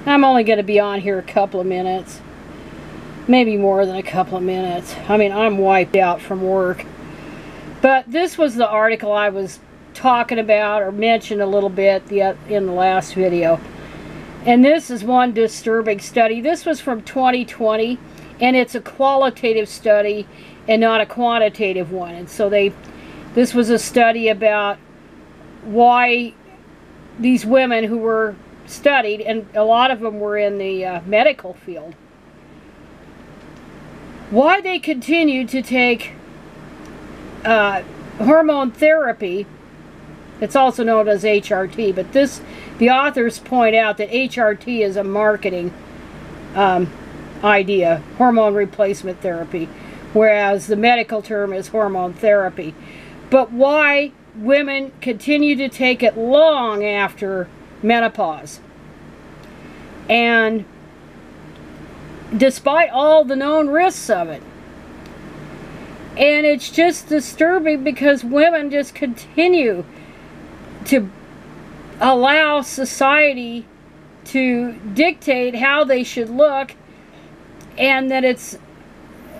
I'm only going to be on here a couple of minutes. Maybe more than a couple of minutes. I mean, I'm wiped out from work. But this was the article I was talking about or mentioned a little bit in the last video. And this is one disturbing study. This was from 2020, and it's a qualitative study and not a quantitative one. And so this was a study about why these women who were studied, and a lot of them were in the medical field, why they continued to take hormone therapy. It's also known as HRT, but the authors point out that HRT is a marketing idea, hormone replacement therapy, whereas the medical term is hormone therapy. But why women continue to take it long after menopause. And despite all the known risks of it. And it's just disturbing because women just continue to allow society to dictate how they should look, and that it's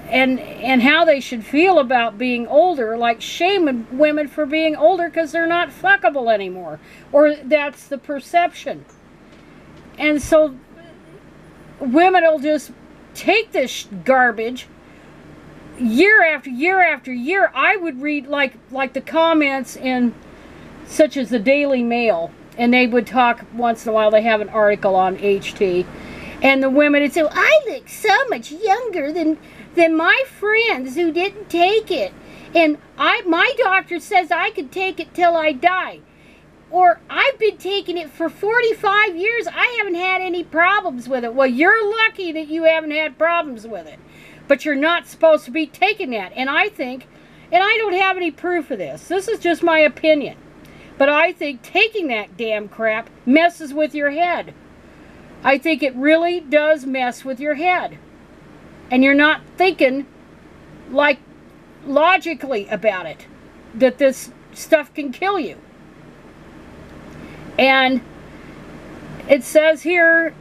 and how they should feel about being older, like shaming women for being older because they're not fuckable anymore, or that's the perception. And so women will just take this garbage year after year after year. I would read like the comments in such as the Daily Mail, and they would talk once in a while. They have an article on HT, and the women would say, well, I look so much younger than my friends who didn't take it, and my doctor says I could take it till I die. Or, I've been taking it for 45 years. I haven't had any problems with it. Well, you're lucky that you haven't had problems with it. But you're not supposed to be taking that. And I think, and I don't have any proof of this. This is just my opinion. But I think taking that damn crap messes with your head. I think it really does mess with your head. And you're not thinking, like, logically about it. That this stuff can kill you. And it says here,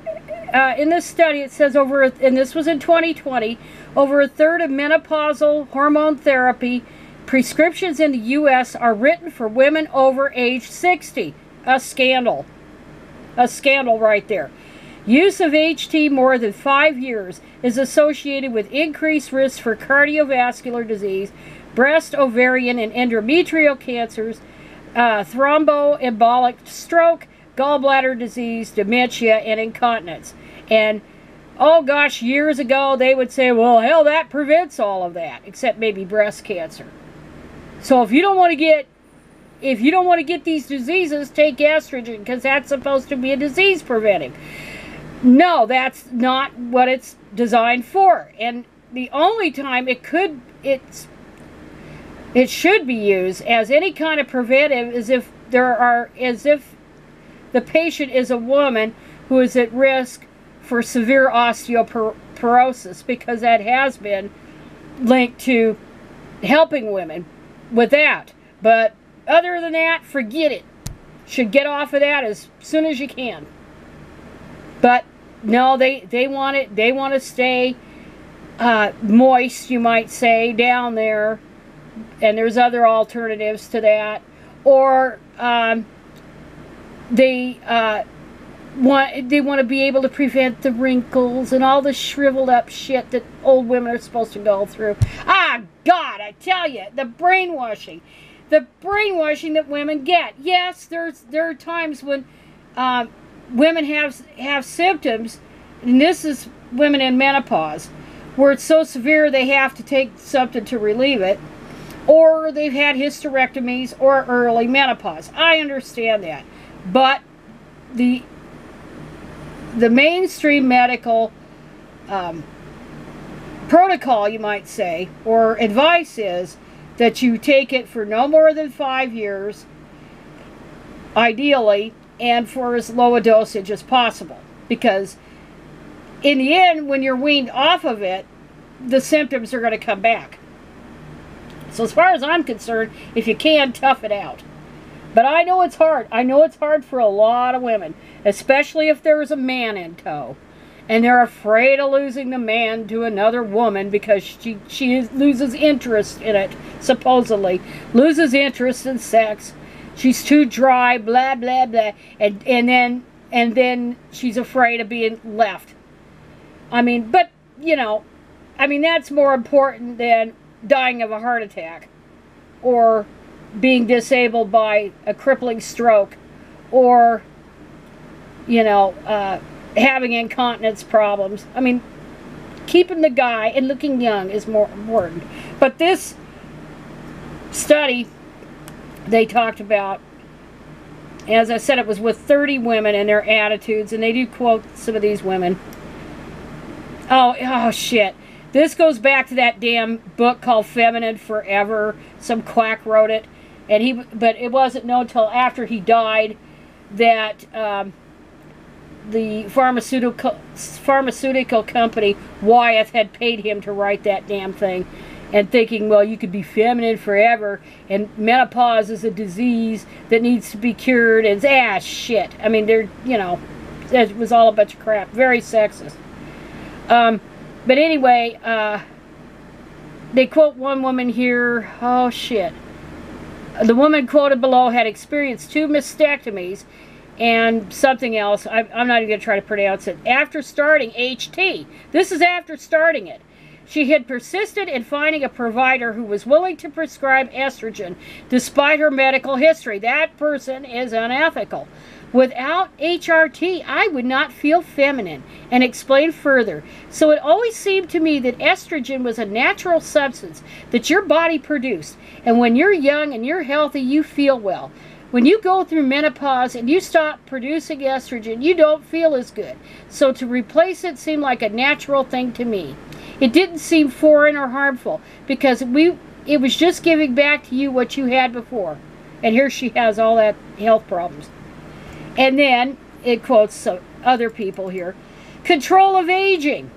in this study, it says and this was in 2020, over a third of menopausal hormone therapy prescriptions in the U.S. are written for women over age 60. A scandal. A scandal right there. Use of HT more than 5 years is associated with increased risk for cardiovascular disease, breast, ovarian, and endometrial cancers, thromboembolic stroke, gallbladder disease, dementia, and incontinence. And, oh gosh, years ago they would say, well, hell, that prevents all of that, except maybe breast cancer. So if you don't want to get these diseases, take estrogen, because that's supposed to be a disease preventive. No, that's not what it's designed for. And the only time it should be used as any kind of preventive is if the patient is a woman who is at risk for severe osteoporosis, because that has been linked to helping women with that. But other than that, forget it. Should get off of that as soon as you can. But no, they want it. They want to stay moist, you might say, down there. And there's other alternatives to that. Or they want to be able to prevent the wrinkles and all the shriveled up shit that old women are supposed to go through. Ah, God, I tell you, the brainwashing that women get. Yes, there are times when women have symptoms, and this is women in menopause, where it's so severe they have to take something to relieve it. Or they've had hysterectomies or early menopause. I understand that. But the mainstream medical protocol, you might say, or advice is that you take it for no more than 5 years, ideally, and for as low a dosage as possible. Because in the end, when you're weaned off of it, the symptoms are going to come back. So as far as I'm concerned, if you can, tough it out. But I know it's hard. I know it's hard for a lot of women, especially if there's a man in tow. And they're afraid of losing the man to another woman because she loses interest in it, supposedly. Loses interest in sex. She's too dry, blah, blah, blah. And then she's afraid of being left. I mean, but, you know, I mean, that's more important than dying of a heart attack. Or being disabled by a crippling stroke. Or, you know, having incontinence problems. I mean, keeping the guy and looking young is more important. But this study they talked about, as I said, it was with 30 women and their attitudes, and they do quote some of these women. Oh shit. This goes back to that damn book called Feminine Forever. Some quack wrote it, but it wasn't known until after he died that the pharmaceutical company Wyeth had paid him to write that damn thing, and thinking, well, you could be feminine forever, and menopause is a disease that needs to be cured, and shit. I mean, they're, you know, it was all a bunch of crap. Very sexist. But anyway, they quote one woman here. Oh shit. The woman quoted below had experienced 2 mastectomies and something else. I'm not even going to try to pronounce it. After starting HT. This is after starting it. She had persisted in finding a provider who was willing to prescribe estrogen despite her medical history. That person is unethical. Without HRT, I would not feel feminine, and explain further. So it always seemed to me that estrogen was a natural substance that your body produced. And when you're young and you're healthy, you feel well. When you go through menopause and you stop producing estrogen, you don't feel as good. So to replace it seemed like a natural thing to me. It didn't seem foreign or harmful because it was just giving back to you what you had before. And here she has all that health problems. And then it quotes some other people here. Control of aging.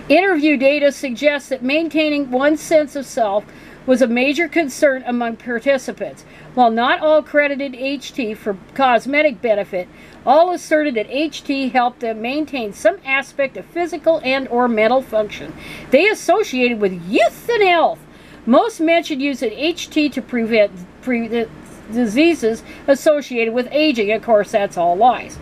Interview data suggests that maintaining one's sense of self was a major concern among participants. While not all credited HT for cosmetic benefit, all asserted that HT helped them maintain some aspect of physical and or mental function. They associated with youth and health. Most mentioned using HT to prevent diseases associated with aging. Of course, that's all lies.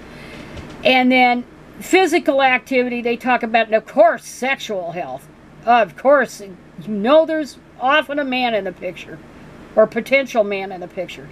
And then physical activity, they talk about, and of course, sexual health. Of course, you know there's often a man in the picture, or potential man in the picture.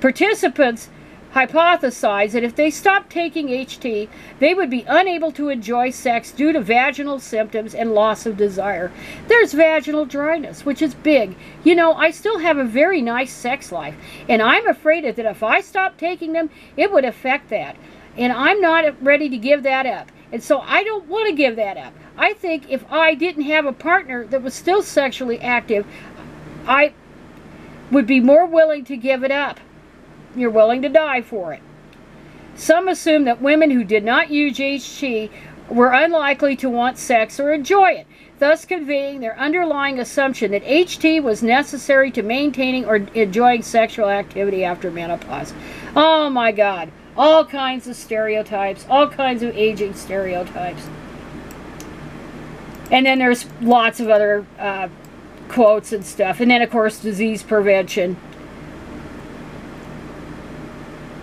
Participants hypothesized that if they stopped taking HT, they would be unable to enjoy sex due to vaginal symptoms and loss of desire. There's vaginal dryness, which is big. You know, I still have a very nice sex life, and I'm afraid that if I stopped taking them, it would affect that. And I'm not ready to give that up. And so I don't want to give that up. I think if I didn't have a partner that was still sexually active, I would be more willing to give it up. You're willing to die for it. Some assume that women who did not use HT were unlikely to want sex or enjoy it, thus conveying their underlying assumption that HT was necessary to maintaining or enjoying sexual activity after menopause. Oh my God. All kinds of stereotypes, all kinds of aging stereotypes. And then there's lots of other quotes and stuff. And then, of course, disease prevention.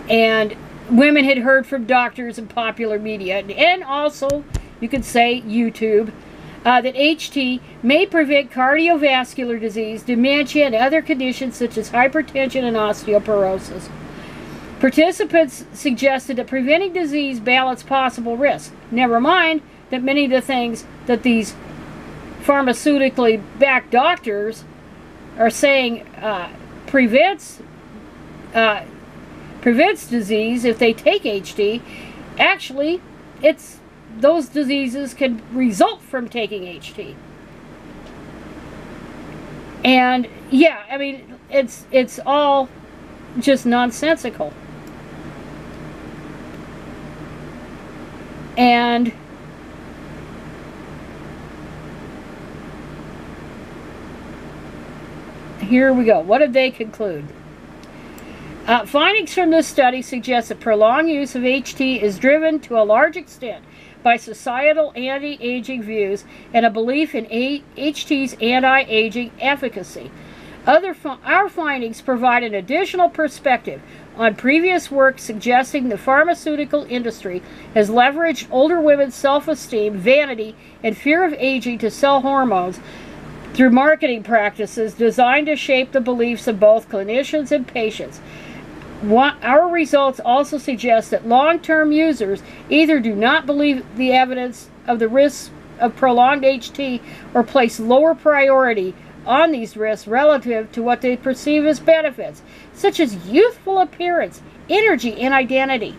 And women had heard from doctors and popular media, and also, you could say, YouTube, that HT may prevent cardiovascular disease, dementia, and other conditions such as hypertension and osteoporosis. Participants suggested that preventing disease balanced possible risks. Never mind that many of the things that these pharmaceutically backed doctors are saying prevents disease if they take HT. Actually, those diseases can result from taking HT. And yeah, I mean, it's all just nonsensical. And here we go. What did they conclude? Findings from this study suggest that prolonged use of HT is driven to a large extent by societal anti-aging views and a belief in HT's anti-aging efficacy. Our findings provide an additional perspective on previous work suggesting the pharmaceutical industry has leveraged older women's self-esteem, vanity, and fear of aging to sell hormones through marketing practices designed to shape the beliefs of both clinicians and patients. Our results also suggest that long-term users either do not believe the evidence of the risks of prolonged HT or place lower priority on these risks relative to what they perceive as benefits, such as youthful appearance, energy, and identity.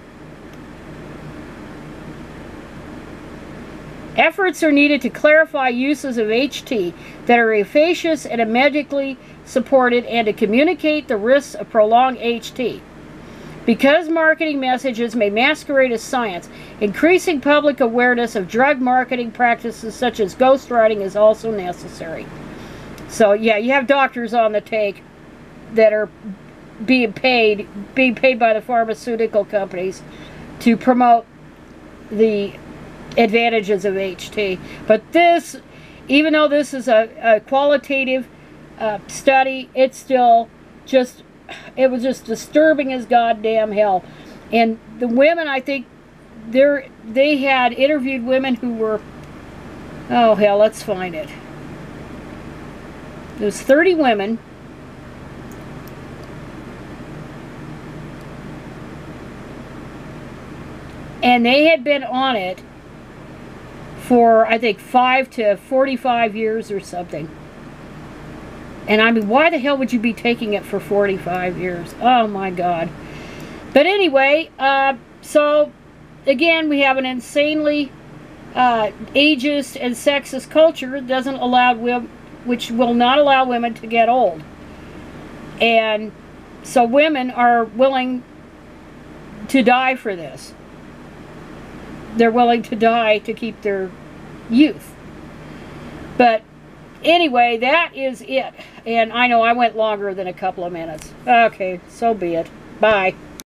Efforts are needed to clarify uses of HT that are efficacious and medically supported and to communicate the risks of prolonged HT. Because marketing messages may masquerade as science, increasing public awareness of drug marketing practices such as ghostwriting is also necessary. So yeah, you have doctors on the take that are being paid by the pharmaceutical companies to promote the advantages of HT. But this, even though this is a qualitative study, it's still just, it was just disturbing as goddamn hell. And the women, I think, they had interviewed women who were, oh hell, let's find it. There's 30 women. And they had been on it for, I think, 5 to 45 years or something. And I mean, why the hell would you be taking it for 45 years? Oh my God. But anyway, so again, we have an insanely ageist and sexist culture that doesn't allow women, which will not allow women to get old. And so women are willing to die for this. They're willing to die to keep their youth. But anyway, that is it. And I know I went longer than a couple of minutes. Okay, so be it. Bye.